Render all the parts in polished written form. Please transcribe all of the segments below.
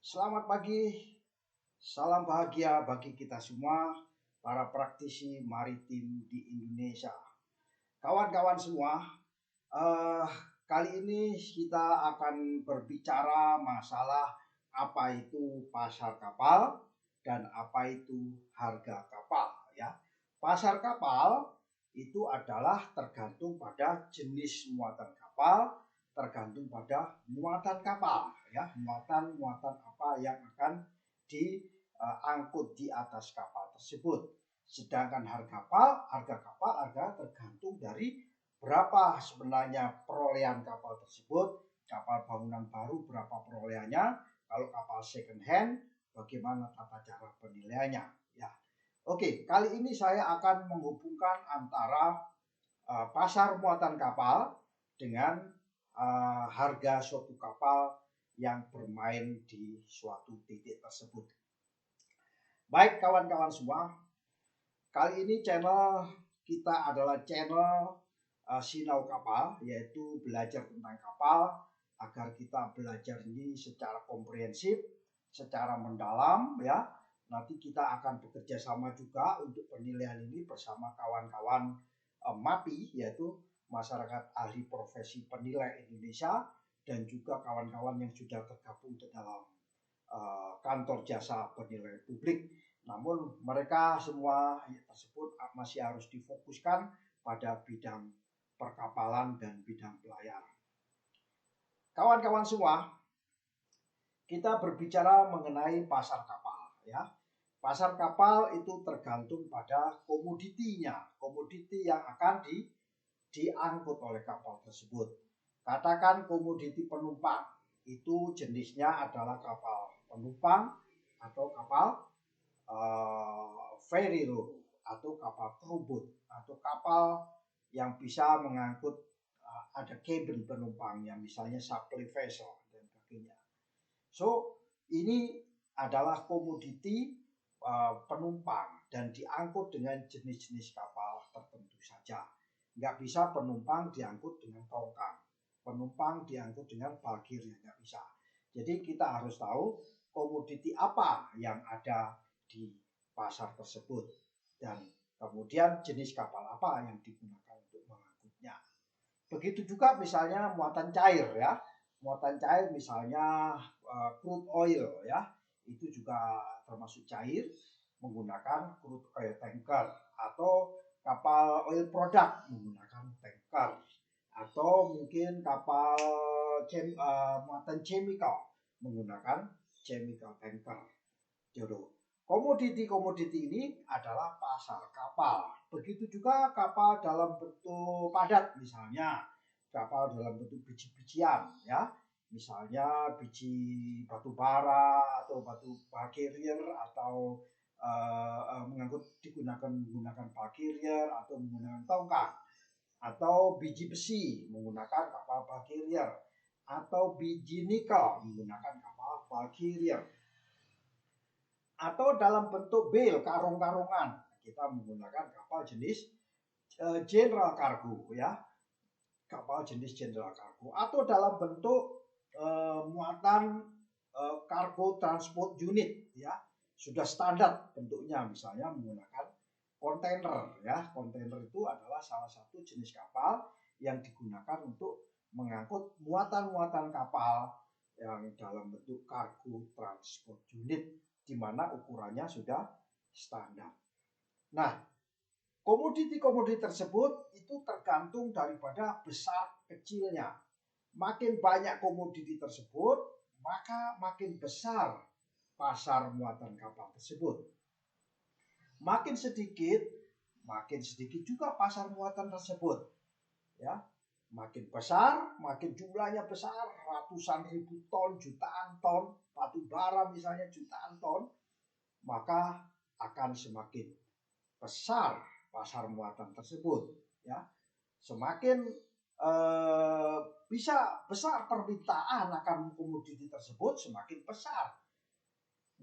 Selamat pagi, salam bahagia bagi kita semua, para praktisi maritim di Indonesia. Kawan-kawan semua, eh, kali ini kita akan berbicara masalah apa itu pasar kapal dan apa itu harga kapal. Ya, pasar kapal itu adalah tergantung pada jenis muatan kapal, tergantung pada muatan kapal, ya, muatan apa yang akan diangkut di atas kapal tersebut. Sedangkan harga tergantung dari berapa sebenarnya perolehan kapal tersebut. Kapal bangunan baru berapa perolehannya, kalau kapal second hand bagaimana tata cara penilaiannya, ya. Oke, kali ini saya akan menghubungkan antara pasar muatan kapal dengan harga suatu kapal yang bermain di suatu titik tersebut. Baik kawan-kawan semua, kali ini channel kita adalah channel Sinau Kapal, yaitu belajar tentang kapal agar kita belajar ini secara komprehensif, secara mendalam, ya. Nanti kita akan bekerja sama juga untuk penilaian ini bersama kawan-kawan MAPI, yaitu Masyarakat Ahli Profesi Penilai Indonesia, dan juga kawan-kawan yang sudah tergabung di dalam kantor jasa penilai publik. Namun mereka semua tersebut masih harus difokuskan pada bidang perkapalan dan bidang pelayaran. Kawan-kawan semua, kita berbicara mengenai pasar kapal, ya. Pasar kapal itu tergantung pada komoditinya, komoditi yang akan diangkut oleh kapal tersebut. Katakan komoditi penumpang, itu jenisnya adalah kapal penumpang atau kapal ferry atau kapal kerubut atau kapal yang bisa mengangkut ada cabin penumpangnya, misalnya supply vessel dan sebagainya. So ini adalah komoditi penumpang dan diangkut dengan jenis-jenis kapal tertentu saja. Nggak bisa penumpang diangkut dengan tongkang, penumpang diangkut dengan bagirnya, nggak bisa. Jadi kita harus tahu komoditi apa yang ada di pasar tersebut dan kemudian jenis kapal apa yang digunakan untuk mengangkutnya. Begitu juga misalnya muatan cair, ya. Muatan cair misalnya crude oil, ya. Itu juga termasuk cair menggunakan crude oil tanker, atau kapal oil product menggunakan tanker, atau mungkin kapal muatan chemical menggunakan chemical tanker. Jodoh. Komoditi-komoditi ini adalah pasar kapal. Begitu juga kapal dalam bentuk padat, misalnya kapal dalam bentuk biji-bijian, ya. Misalnya biji batu bara atau batu carrier, atau menggunakan carrier atau menggunakan tongkang, atau biji besi menggunakan kapal carrier, atau biji nikel menggunakan kapal carrier, atau dalam bentuk bale, karung-karungan, kita menggunakan kapal jenis general cargo, ya, kapal jenis general cargo, atau dalam bentuk muatan cargo transport unit, ya, sudah standar bentuknya, misalnya menggunakan kontainer, ya. Kontainer itu adalah salah satu jenis kapal yang digunakan untuk mengangkut muatan-muatan kapal yang dalam bentuk cargo transport unit, di mana ukurannya sudah standar. Nah, komoditi-komoditi tersebut itu tergantung daripada besar kecilnya. Makin banyak komoditi tersebut, maka makin besar pasar muatan kapal tersebut. Makin sedikit juga pasar muatan tersebut, ya. Makin besar, makin jumlahnya besar, ratusan ribu ton, jutaan ton, batu bara misalnya jutaan ton, maka akan semakin besar pasar muatan tersebut, ya. Semakin bisa besar permintaan akan komoditi tersebut, semakin besar.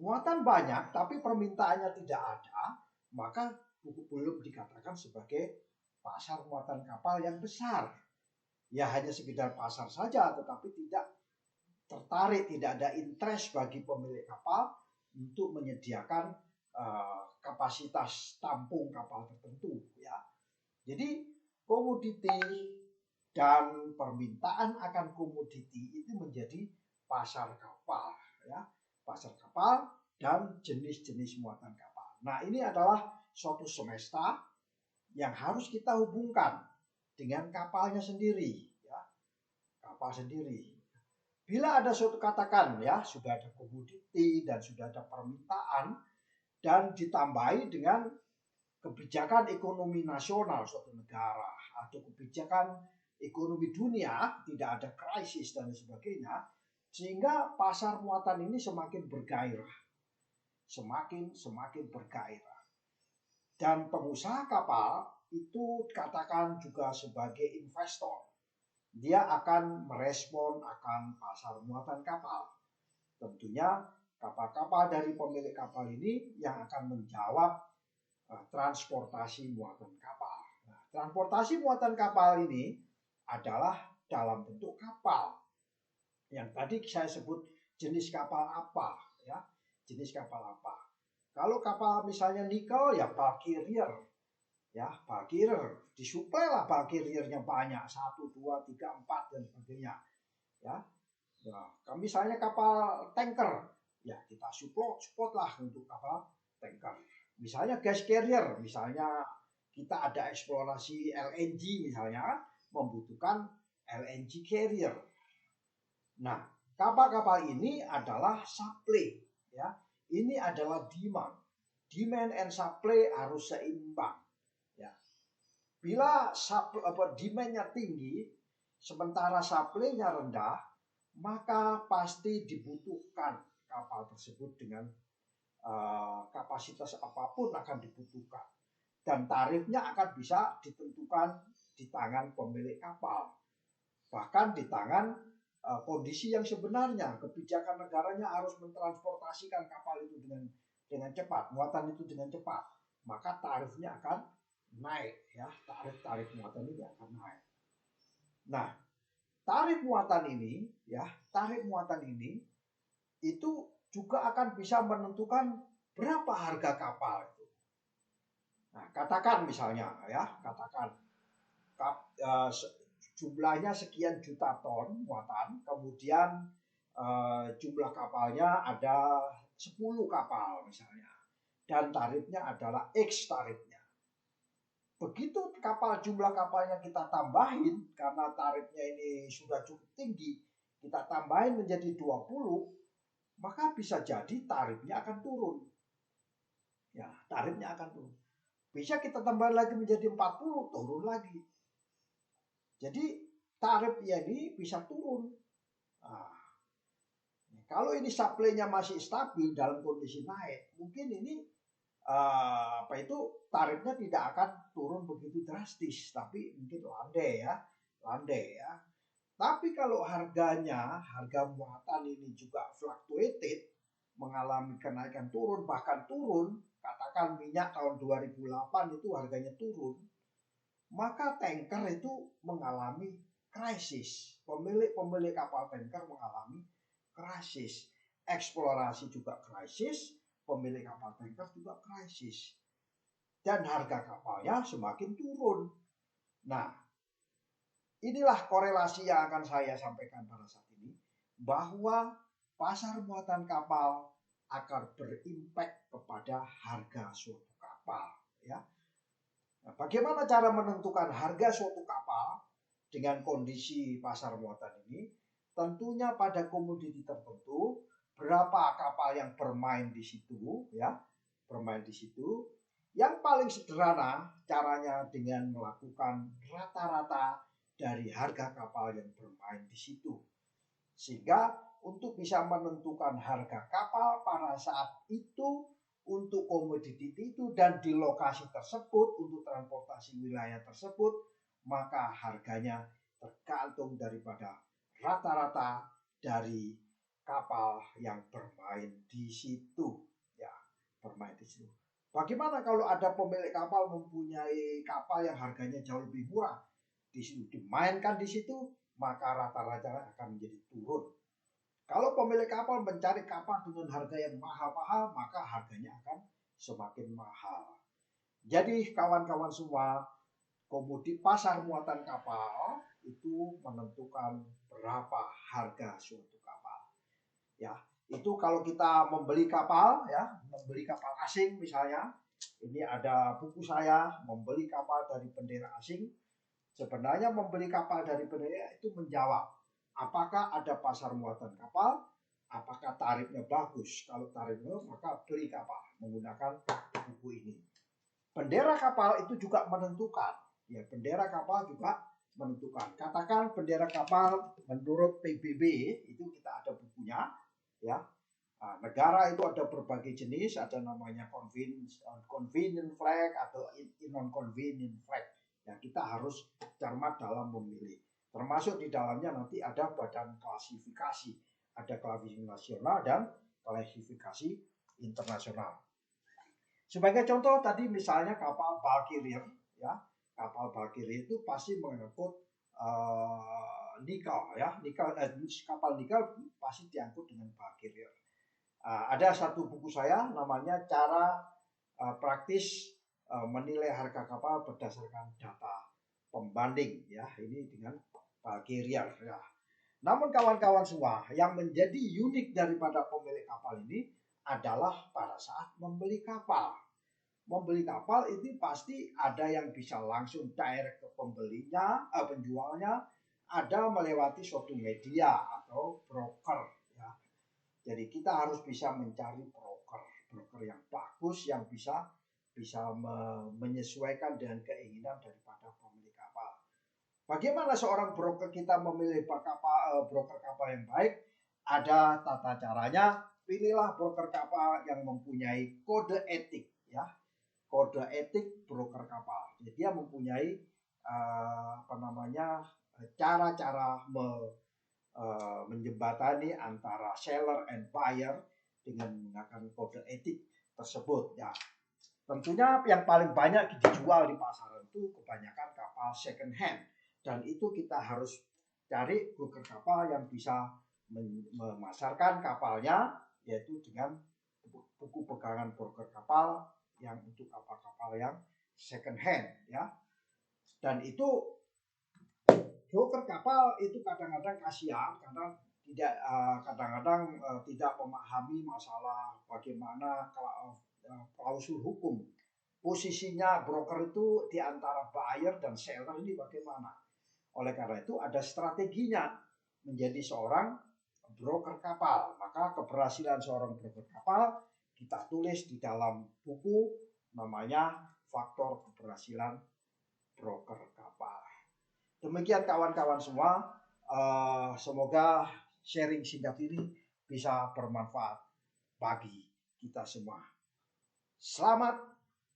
Muatan banyak tapi permintaannya tidak ada, maka belum dikatakan sebagai pasar muatan kapal yang besar. Ya hanya sekedar pasar saja, tetapi tidak tertarik, tidak ada interest bagi pemilik kapal untuk menyediakan kapasitas tampung kapal tertentu, ya. Jadi komoditi dan permintaan akan komoditi itu menjadi pasar kapal, ya, pasar kapal dan jenis-jenis muatan kapal. Nah, ini adalah suatu semesta yang harus kita hubungkan dengan kapalnya sendiri, ya, kapal sendiri. Bila ada suatu katakan, ya, sudah ada komoditi dan sudah ada permintaan dan ditambahi dengan kebijakan ekonomi nasional suatu negara atau kebijakan ekonomi dunia, tidak ada krisis dan sebagainya, sehingga pasar muatan ini semakin bergairah, semakin bergairah. Dan pengusaha kapal itu katakan juga sebagai investor. Dia akan merespon akan pasar muatan kapal. Tentunya kapal-kapal dari pemilik kapal ini yang akan menjawab transportasi muatan kapal. Nah, transportasi muatan kapal ini adalah dalam bentuk kapal. Yang tadi saya sebut jenis kapal apa, ya, jenis kapal apa. Kalau kapal misalnya nikel, ya bulk carrier, ya, bulk carrier, disuplai lah bulk carriernya banyak, 1, 2, 3, 4 dan sebagainya, ya. Nah, misalnya kapal tanker, ya kita support lah untuk kapal tanker. Misalnya gas carrier, misalnya kita ada eksplorasi LNG misalnya, membutuhkan LNG carrier. Nah, kapal-kapal ini adalah supply, ya. Ini adalah demand. Demand and supply harus seimbang, ya. Bila demand-nya tinggi, sementara supply-nya rendah, maka pasti dibutuhkan kapal tersebut dengan kapasitas apapun akan dibutuhkan. Dan tarifnya akan bisa ditentukan di tangan pemilik kapal. Bahkan di tangan kondisi yang sebenarnya, kebijakan negaranya harus mentransportasikan kapal itu dengan cepat, muatan itu dengan cepat, maka tarifnya akan naik, ya, tarif muatan ini akan naik. Nah, tarif muatan ini, ya, tarif muatan ini itu juga akan bisa menentukan berapa harga kapal itu. Nah, katakan misalnya, ya, katakan jumlahnya sekian juta ton muatan, kemudian jumlah kapalnya ada 10 kapal misalnya, dan tarifnya adalah X tarifnya. Begitu jumlah kapalnya kita tambahin, karena tarifnya ini sudah cukup tinggi, kita tambahin menjadi 20, maka bisa jadi tarifnya akan turun. Ya, tarifnya akan turun. Bisa kita tambahin lagi menjadi 40, turun lagi. Jadi tarifnya ini bisa turun. Nah, kalau ini supply-nya masih stabil dalam kondisi naik, mungkin ini tarifnya tidak akan turun begitu drastis, tapi mungkin landai ya. Tapi kalau harga muatan ini juga fluctuated, mengalami kenaikan turun, bahkan turun, katakan minyak tahun 2008 itu harganya turun, maka tanker itu mengalami krisis. Pemilik kapal tanker mengalami krisis. Eksplorasi juga krisis, pemilik kapal tanker juga krisis. Dan harga kapalnya semakin turun. Nah, inilah korelasi yang akan saya sampaikan pada saat ini, bahwa pasar muatan kapal akan berimpak kepada harga suatu kapal, ya. Nah, bagaimana cara menentukan harga suatu kapal dengan kondisi pasar muatan ini? Tentunya pada komoditi tertentu, berapa kapal yang bermain di situ, ya, bermain di situ. Yang paling sederhana caranya dengan melakukan rata-rata dari harga kapal yang bermain di situ. Sehingga untuk bisa menentukan harga kapal pada saat itu, untuk komoditi itu dan di lokasi tersebut, untuk transportasi wilayah tersebut, maka harganya tergantung daripada rata-rata dari kapal yang bermain di situ, ya, bermain di situ. Bagaimana kalau ada pemilik kapal mempunyai kapal yang harganya jauh lebih murah, di situ dimainkan di situ, maka rata-rata akan menjadi turun. Kalau pemilik kapal mencari kapal dengan harga yang mahal-mahal, maka harganya akan semakin mahal. Jadi kawan-kawan semua, komoditi pasar muatan kapal itu menentukan berapa harga suatu kapal. Ya, itu kalau kita membeli kapal, ya, membeli kapal asing misalnya, ini ada buku saya membeli kapal dari bendera asing. Sebenarnya membeli kapal dari bendera itu menjawab apakah ada pasar muatan kapal, apakah tarifnya bagus. Kalau tarifnya maka beli kapal menggunakan buku ini. Bendera kapal itu juga menentukan. Ya, bendera kapal juga menentukan. Katakan bendera kapal menurut PBB itu kita ada bukunya, ya. Nah, negara itu ada berbagai jenis, ada namanya convenient flag atau non-convenient flag. Ya, kita harus cermat dalam memilih. Termasuk di dalamnya nanti ada badan klasifikasi, ada klasifikasi nasional dan klasifikasi internasional. Sebagai contoh tadi misalnya kapal Valkyrie, ya, kapal Valkyrie itu pasti mengangkut nikel, ya, kapal nikel pasti diangkut dengan Valkyrie. Ada satu buku saya namanya cara praktis menilai harga kapal berdasarkan data pembanding, ya, ini dengan Valkyrie, ya. Namun kawan-kawan semua, yang menjadi unik daripada pemilik kapal ini adalah pada saat membeli kapal. Membeli kapal itu pasti ada yang bisa langsung direct ke pembelinya, penjualnya, ada melewati suatu media atau broker, ya. Jadi kita harus bisa mencari broker yang bagus, yang bisa menyesuaikan dengan keinginan daripada pemilik kapal. Bagaimana seorang broker kita memilih broker kapal yang baik? Ada tata caranya. Pilihlah broker kapal yang mempunyai kode etik, ya. Kode etik broker kapal. Jadi dia mempunyai cara-cara menjembatani antara seller and buyer dengan menggunakan kode etik tersebut, ya. Tentunya yang paling banyak dijual di pasaran itu kebanyakan kapal second hand. Dan itu kita harus cari broker kapal yang bisa memasarkan kapalnya, yaitu dengan buku pegangan broker kapal yang untuk kapal-kapal yang second hand, ya. Dan itu broker kapal itu kadang-kadang kasihan karena kadang-kadang tidak memahami masalah bagaimana klausul hukum. Posisinya broker itu di antara buyer dan seller ini bagaimana. Oleh karena itu ada strateginya menjadi seorang broker kapal. Maka keberhasilan seorang broker kapal kita tulis di dalam buku namanya Faktor Keberhasilan Broker Kapal. Demikian kawan-kawan semua, semoga sharing singkat ini bisa bermanfaat bagi kita semua. Selamat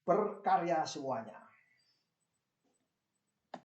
berkarya semuanya.